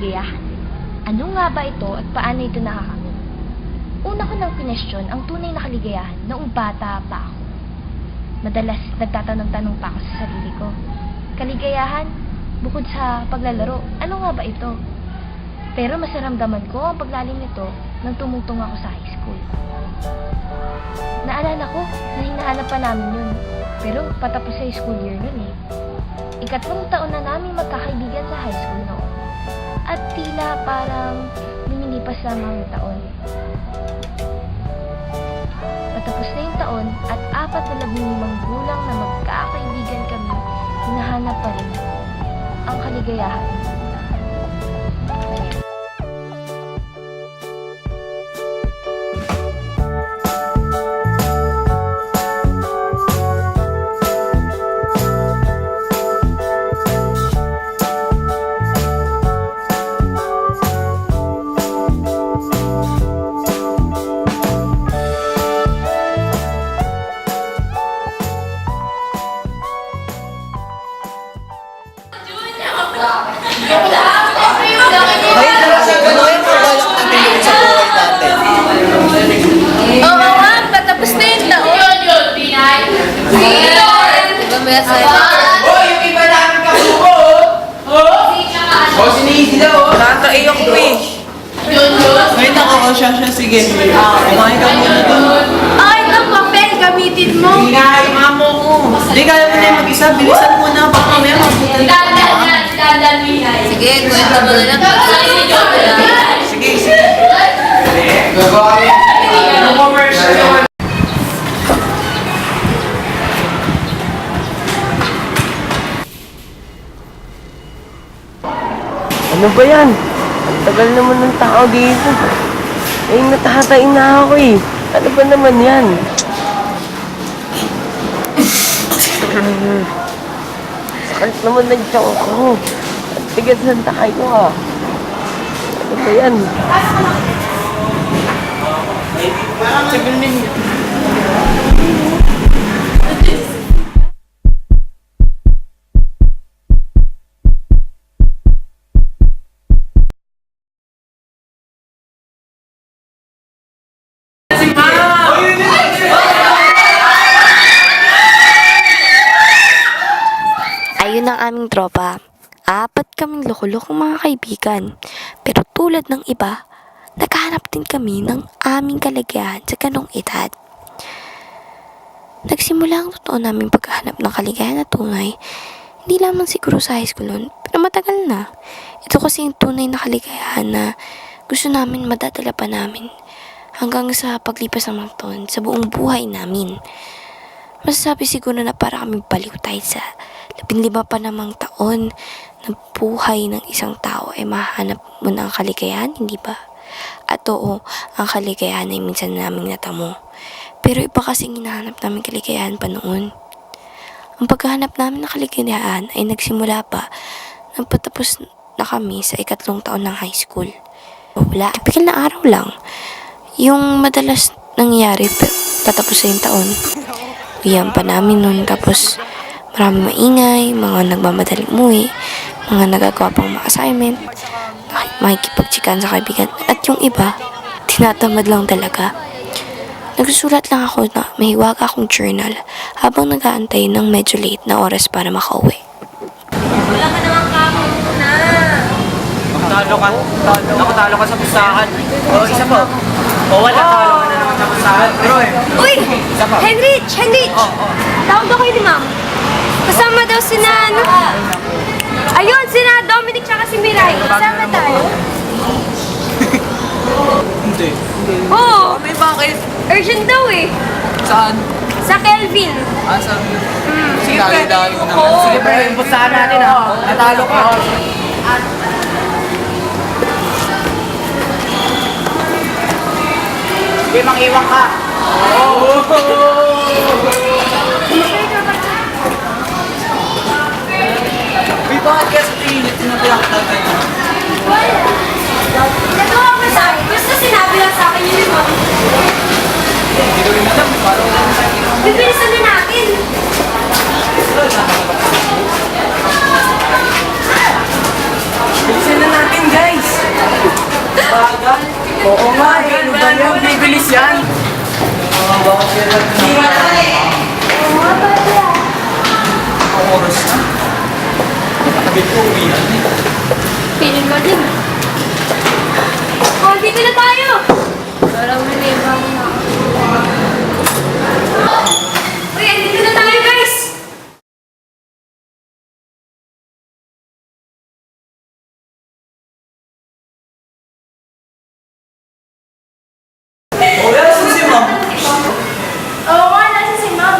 kaligayahan. Ano nga ba ito at paano ito nakakamit? Una ko nang kinestyon ang tunay na kaligayahan noong bata pa ako. Madalas nagtatanong-tanong pa ako sa sarili ko. Kaligayahan? Bukod sa paglalaro, ano nga ba ito? Pero mas naramdaman ko ang paglalim nito nang tumungtong ako sa high school. Naalala ko na hinahanap pa namin yun. Pero patapos sa school year nun eh. Ikatlong taon na namin magkakaibigan sa high school noon. At tila parang lumilipas lamang ang taon. Patapos na yung taon at 45 gulang na magkakaibigan kami, hinahanap pa rin ang kaligayahan. Oo nga, patapos na yung taon. Oh, yung iba namin kakuko! Oh, sinisi daw! Nakakaiyak ko eh! Wait ako, siya, sige. Kumain ka muna doon. Ay, itong papel, gamitin mo. Hinahay mo ko. Hindi, kaya mo na yung mag-isa. Bilisan mo na. Baka may mabutan. Sige, kwenta mo na lang. Sige, sige. Gagawa mo. Ano commercial yun? Ano ba yan? Ang tagal naman ng tao dito. Eh, natahatay na ako eh. Ano ba naman yan? Sakit naman ng tiyan ko. Ang tigas ng takay ko ah. Ano ba yan? Ayun ang aming tropa. Apat kaming loko-lokong mga kaibigan. Pero tulad ng iba, naghahanap din kami ng aming kaligayahan sa ganong edad. Nagsimula ang totoo naming paghahanap ng kaligayahan na tunay, hindi lamang siguro sa high school noon, pero matagal na. Ito kasi yung tunay na kaligayahan na gusto namin madadala pa namin hanggang sa paglipas ng mga taon sa buong buhay namin. Masasabi siguro na para kami baliw tayo sa 15 pa namang taon na buhay ng isang tao ay mahanap mo na ang kaligayahan, hindi ba? At oo, ang kaligayahan ay minsan naming natamo. Pero iba kasing hinahanap namin kaligayahan pa noon. Ang paghahanap namin ng kaligayahan ay nagsimula pa nang patapos na kami sa ikatlong taon ng high school. Wala, tipikal na araw lang. Yung madalas nangyayari patapos sa yung taon. Uyan pa namin nun, tapos maraming maingay, mga nagmamadaling umuwi, mga nagagawa pang mga assignment, makikipagtsikan sa kaibigan, at yung iba, tinatamad lang talaga. Nagsusulat lang ako na may hiwaga akong journal habang nag-aantay ng medyo late na oras para makauwi. Wala ka naman kakong na. Talo ka sa pustahan. O, isa po. O, wala. Talo ka na naman sa pustahan. Pero Uy! Henrich! Tawag daw kayo ni ma'am. Kasama daw si na, ano? Ayun, si na Dominic tsaka si Mirai. Kasama tayo. Hindi. Oo! May bakit? Urgent daw eh. Saan? Sa Kelvin. Saan? Sige, pre. Sige, pre. Yung pustahan natin, ha? Natalo ka. Sige, mang-iwang ka. May bakit kaya sa tingin ito na pinakatagay? Nagawa ko sa akin. Basta sinabi lang sa akin yun, ma'am. Hindi ko rin alam. Parang Bibilisan na natin. bilisan na natin, guys. Oo nga, yan. Wala nang bibilis yan. Bakit yan lang ang oras na? Nakabit ko, uwihan eh. Feeling ko din. Oh, dito na tayo! Parang malibang na. Uy, dito na tayo, guys! Oh, yan, saan si ma'am? Oo nga, nasa si Ma'am.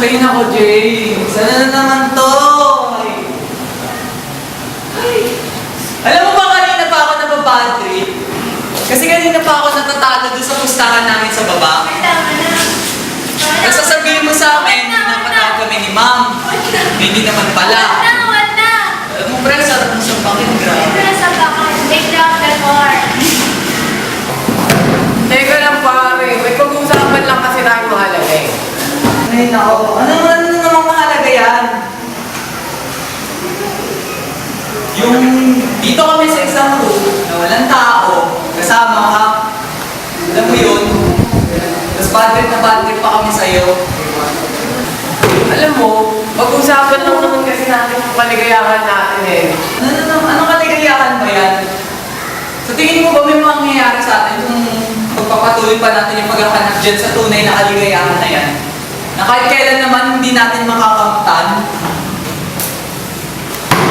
Ay, nako, Jay. Sana na naman to? Ay. Alam mo ba, kanina pa ako nababad trip? Kasi kanina pa ako natatalo doon sa pustahan namin sa baba. Tapos sasabihin mo sa amin, napatawag kami ni ma'am. Hindi naman pala. Alam mo, pre, sarap mo sa bakit, grabe. Teka lang pare, may pag-uusapan lang kasi tayong mahalaga eh. Ay, nako. Ano namang mahalaga yan? Yung dito kami sa isang room na walang tao, kasama ka. Alam mo yun? Tapos bad trip pa kami sa'yo. Alam mo, pag-usapan lang naman kasi natin yung kaligayahan natin eh. Anong kaligayahan ba yan? Sa tingin mo ba may mangyayari sa atin kung pagpapatuloy pa natin yung paghahanap dyan sa tunay na kaligayahan na yan? Na kahit kailan naman hindi natin makakamtan?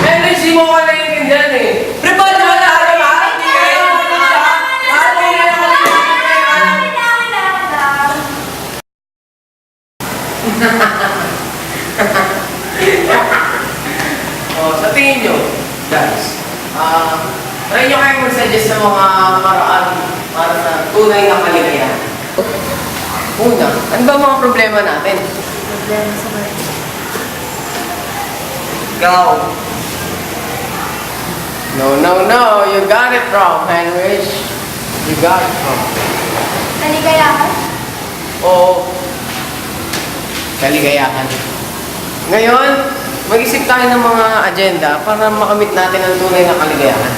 Pero hindi mo ka naiintindihan eh. Pre, paano naman natin hindi kayo? Sa tingin nyo, guys, try nyo kayo mag-suggest sa mga paraan para sa tunay na kaligayahan. Una, ano ba mga problema natin? Ikaw. No, you got it wrong, Heinrich. You got it wrong. Kaligayahan? Oo. Kaligayahan. Ngayon, mag-isip tayo ng mga agenda para makamit natin ang tunay na kaligayahan.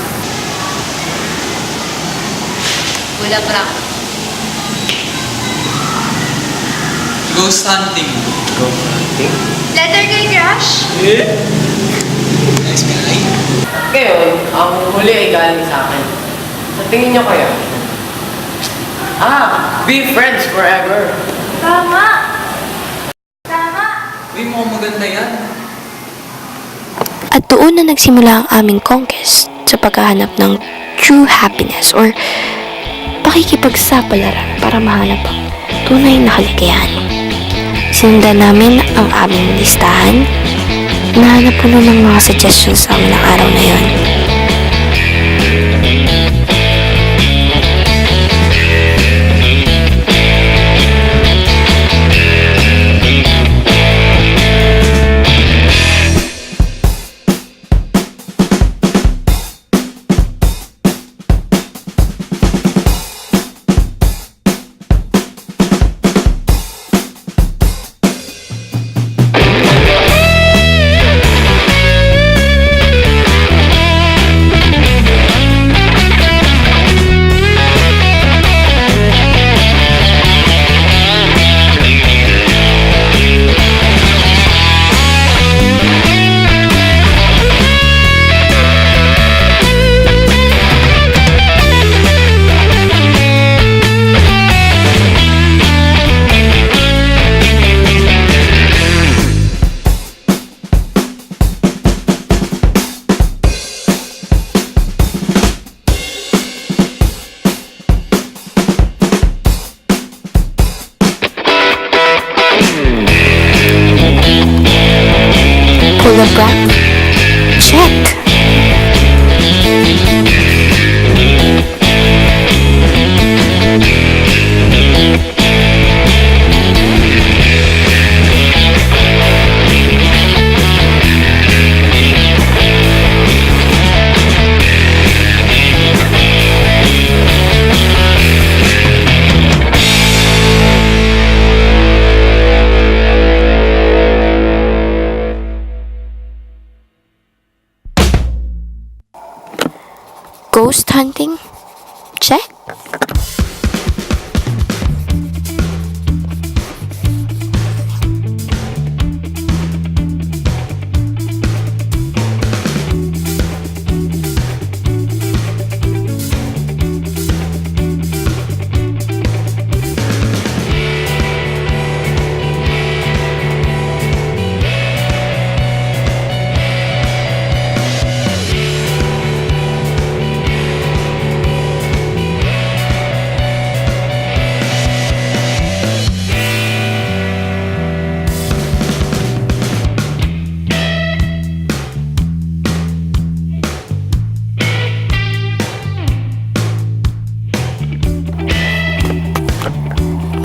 Bulag lang. Ghost hunting. Letter kay Crush? Nice guy. Ngayon, ang huli ay galing sa akin. Sa tingin nyo kaya? Be friends forever. Tama! Tama! Uy, mukhang maganda yan. At doon na nagsimula ang aming conquest sa paghahanap ng true happiness or pakikipagsapalaran para mahanap ang tunay na kaligayahan. Sinundan namin ang aming listahan na napuno ng mga suggestions sa amin ng araw na yon. Full of breath? Check! Ghost hunting? Check.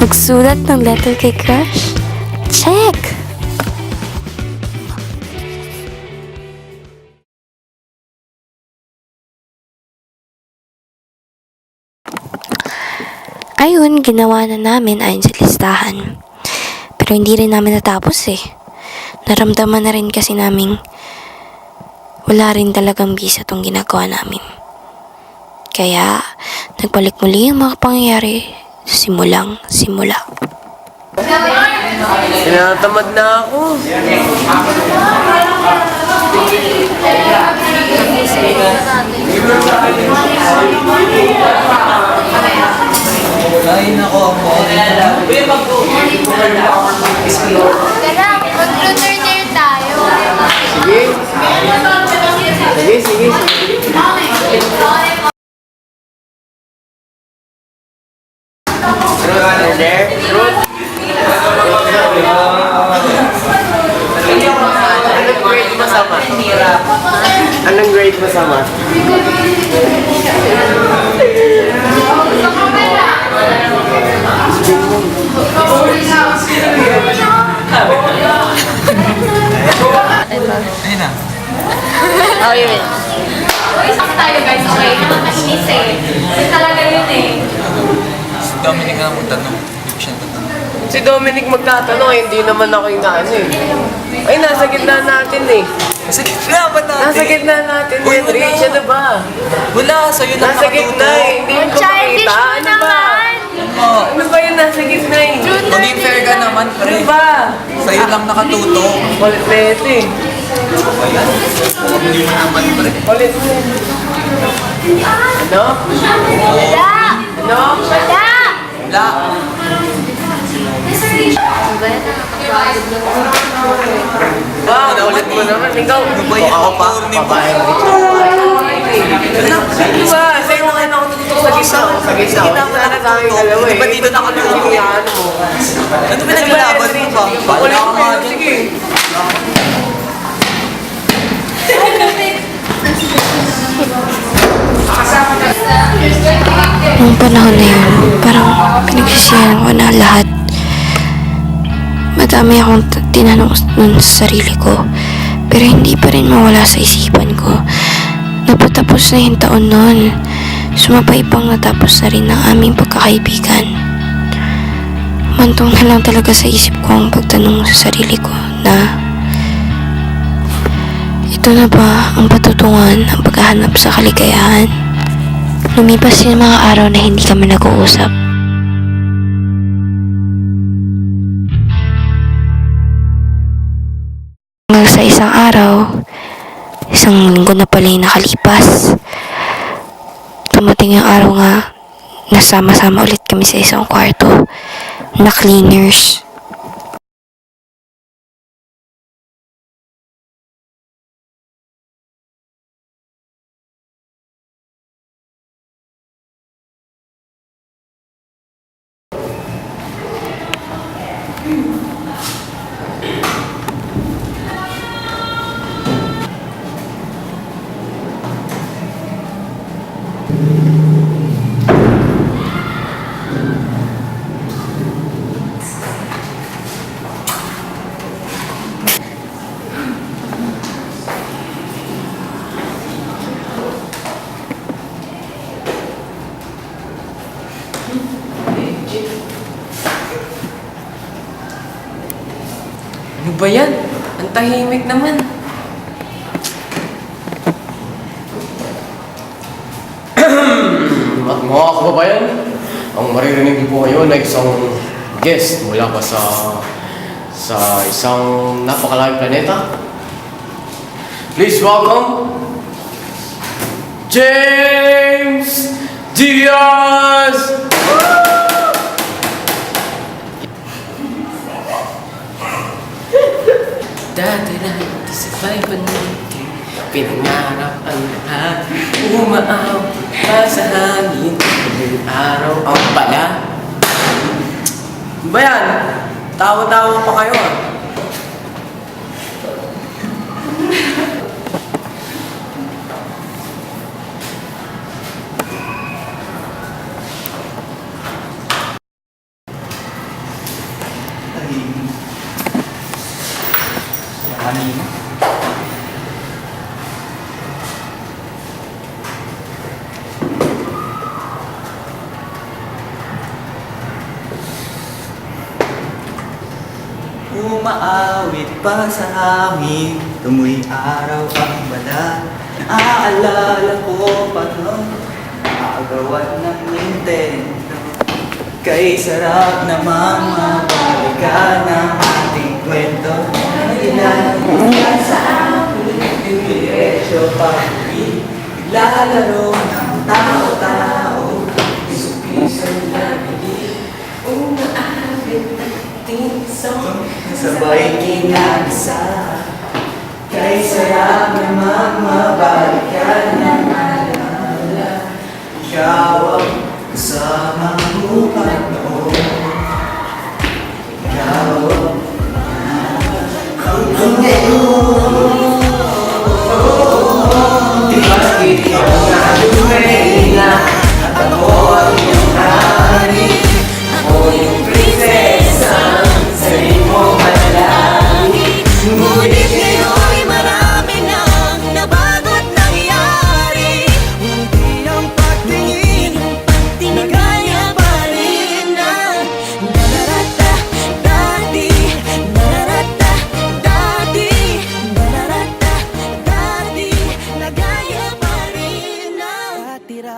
Magsulat ng letter kay crush? Check! Ayun, ginawa na namin ayon sa listahan. Pero hindi rin namin natapos eh. Naramdaman na rin kasi naming wala rin talagang bisa tong ginagawa namin. Kaya, nagbalik muli ang mga pangyayari sa simula. Tinatamad na ako. Ay, nako ako. Tara, mag-returner tayo. Sige. There. Anong grade masama? Anong grade masama? Ayun na. Isang tayo guys, okay? Nakakainis eh. Kasi talaga yun eh. Si Dominic na magtanong. Hindi ko siya tatanong. Si Dominic magtatanong, hindi naman ako yung naano eh. Ay, nasa gitna natin eh. Nasa gitna ba natin? Nasa gitna natin, Uy, Henry. wala. Siya na ba? Wala, sa'yo na Nasa gitna eh. Hindi ko Childish makita. mo Ano ba? naman. Ano ba yung nasa gitna eh? Maging fair ka naman, Ano pre. ba? Sa'yo lang nakatuto. Kulit na ito eh. Hindi mo naman, pre. Kulit. Ano? Wala! Ano? Wala! Wala. Ba, kulit mo naman. Ikaw. Ano ba yan? Ako pa. Corny mo. Babae. Ano ba? Sa'yo lang ako natututo sa gitna. Sa gitna. Kita mo na tayong dalawa eh. Di ba dito nakatuto? Sige, ano mo? Ano pinaglalaban mo ba? Kulit Wala ka mo nga yun. dyan. Sige. Nung panahon na yun, parang pinagsisihan ko na lahat. Madami akong tinanong nun sa sarili ko, pero hindi pa rin mawala sa isipan ko. Napatapos na yung taon nun. Sumabay pang natapos na rin ang aming pagkakaibigan. Mantong na lang talaga sa isip ko ang pagtanong sa sarili ko na ito na ba ang patutungan ang paghahanap sa kaligayahan? Lumipas yung mga araw na hindi kami nag-uusap. Hanggang sa isang araw, isang linggo na pala yung nakalipas. Dumating yung araw nga, nasama-sama ulit kami sa isang kwarto na cleaners. Ano ba yan? Ang tahimik naman. mga kababayan, ang maririnig niyo po ngayon ay isang guest mula pa sa isang napakalayong planeta. Please welcome James Diaz! Dati na sabay pa natin pinangarap ang lahat. Umaaw pa sa hangin, ng araw ang pala. Ba yan? Tawa-tawa pa kayo ah. Umaawit pa sa hangin, tumuwing araw ang bala. Naaalala ko pa noon, nakagawan ng Nintendo. Kay sarap namang mabalikan ang ating kwento. Ilan sa akin, diretso pa uwi. Lalaro ng tao-tao, piso-piso nabili. Umaawit natin sabay kinagsa. Kay sarap namang mabalikan ng alaala. Ikaw ang kasama mo pa noon. Ikaw ang ngayon. Bakit ikaw na lumina at ako ang iyong hari? Ako yung prinsesa sa iyong panalangin. Ngunit ngayon'y marami nang nabago't nangyari. Hindi ang pagtingin, tinagaya pa rin ang nararata dati, nararata dati, nararata dati, nagaya pa rin ang tira.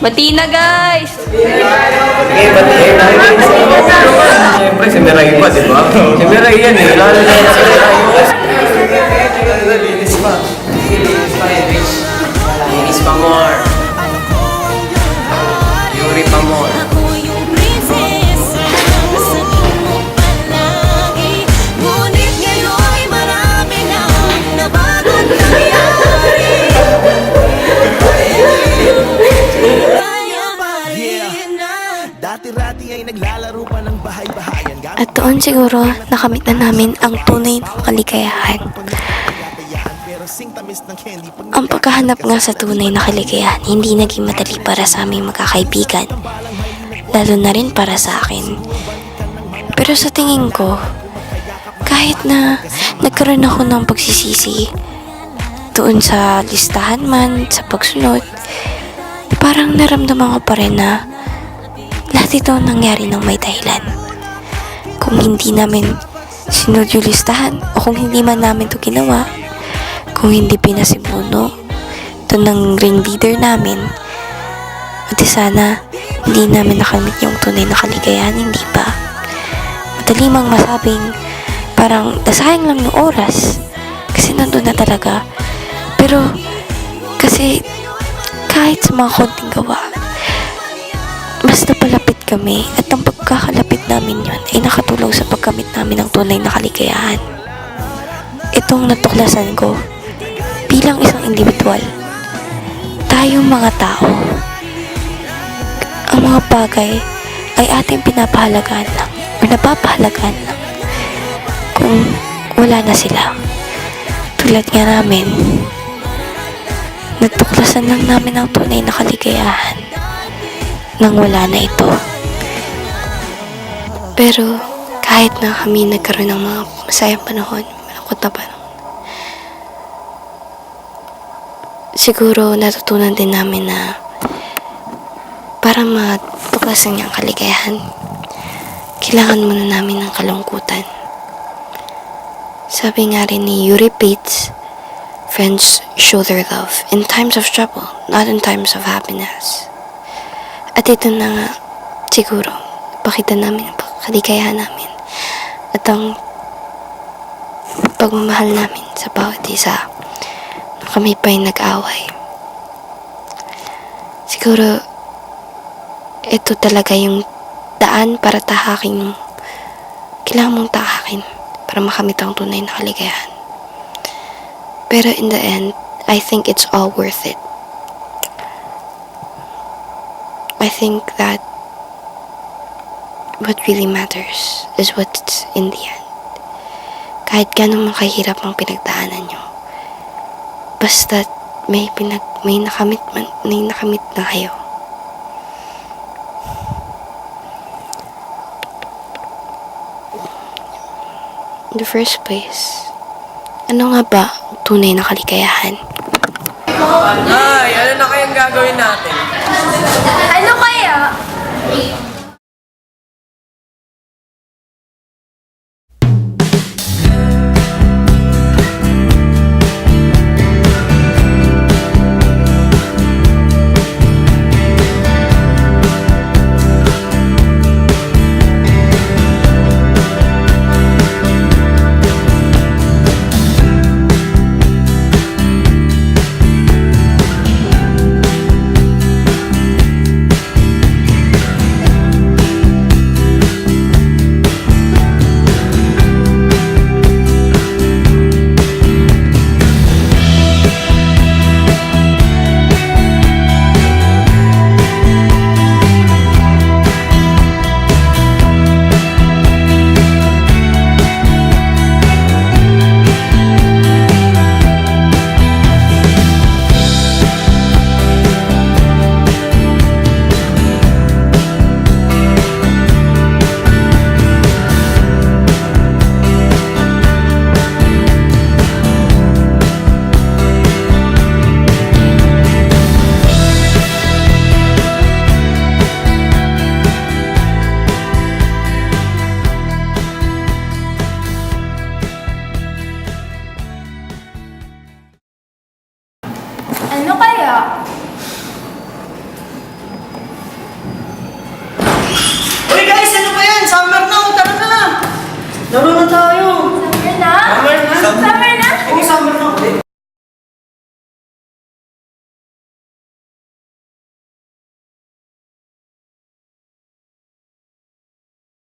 Bati na guys! Siyempre, si Mirai pa, di ba? Si Mirai yan eh. Lalo na si Mirai. Linis pa. Linis pa more. Yuri pa more. Ako yung prinsesa, kasabing mo palagi. Ngunit ngayon'y marami nang nabago't nangyari. Kaya pa rin ang Dati-rati ay naglalaro pa ng bahay-bahayan. At doon siguro nakamit na namin ang tunay na kaligayahan. Pero sing tamis ng candy pag Ang pagkahanap nga sa tunay na kaligayahan hindi naging madali para sa aming magkakaibigan, lalo na rin para sa akin. Pero sa tingin ko, kahit na nagkaroon ako ng pagsisisi doon sa listahan man, sa pagsunod, parang naramdaman ko pa rin na lahat ito nangyari ng may dahilan. Kung hindi namin sinunod yung listahan o kung hindi man namin ito ginawa, kung hindi pinasimuno ito ng ring leader namin, o di sana hindi namin nakamit yung tunay na kaligayahan, hindi ba? Madali mang masabing parang nasayang lang yung oras kasi nandun na talaga. Pero kasi kahit sa mga konting gawa, mas napalapit kami at ang pagkakalapit namin yun ay nakatulong sa pagkamit namin ng tunay na kaligayahan. Itong natuklasan ko bilang isang individual, tayong mga tao, ang mga bagay ay ating pinapahalagaan lang o napapahalagaan lang kung wala na sila. Tulad nga namin, natuklasan lang namin ang tunay na kaligayahan nang wala na ito. Pero kahit na kami nagkaroon ng mga masayang panahon, malungkot na panahon, siguro natutunan din namin na para matuklasan niyang kaligayahan, kailangan muna namin ng kalungkutan. Sabi nga rin ni Yuri Bates, friends show their love in times of trouble, not in times of happiness. At ito na nga, siguro, pakita namin ang kaligayahan namin at ang pagmamahal namin sa bawat isa nung kami pa'y nag-away. Siguro, ito talaga yung daan para tahakin yung kailangan mong tahakin para makamit ang tunay na kaligayahan. Pero in the end, I think it's all worth it. I think that what really matters is what's in the end. Kahit gano'ng makahirap ang pinagdaanan nyo, basta may nakamit na kayo. In the first place, ano nga ba ang tunay na kaligayahan? Ay, ano na kayang gagawin natin? Ano kaya? Ano kaya? Uy guys, ano ba yan? Summer na, tara na! Laro na tayo! Summer na? Summer na? Summer na?